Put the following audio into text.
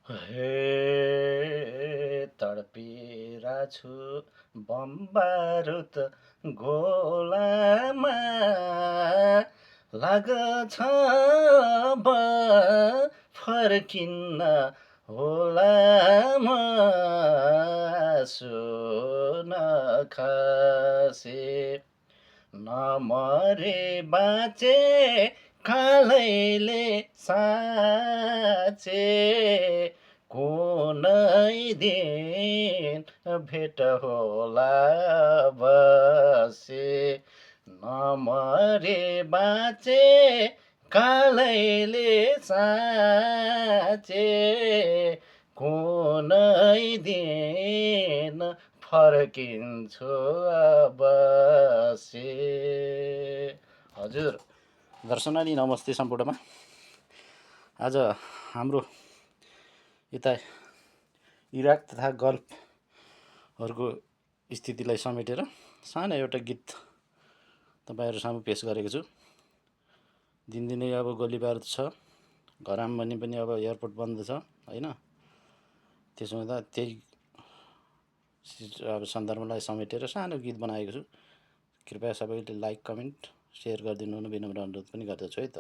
हे तडपिरा छु बम बारुद गोलामा लाग्छ अब फर्किन्न होला म सुन खसे नमरे बाँचे कालैले साँचे कुनै दिन भेट होला बसे नमरे बाँचे कालैले साँचे कुनै दिन फर्किन्छु अबसे। हजुर दर्शनानी नमस्ते सम्पूर्णमा। आज हाम्रो यता इराक तथा गल्फहरूको स्थितिलाई समेटेर सानो एउटा गीत तपाईँहरू सामु पेश गरेको छु। दिनदिनै अब गोलीबारुद छ, घरमा भने पनि अब एयरपोर्ट बन्द छ होइन। त्यसो हुँदा त्यही अब सन्दर्भलाई समेटेर सानो गीत बनाएको छु। कृपया सबैले लाइक कमेन्ट सेयर गरिदिनु हुन विनम्र अनुरोध पनि गर्दछु है त।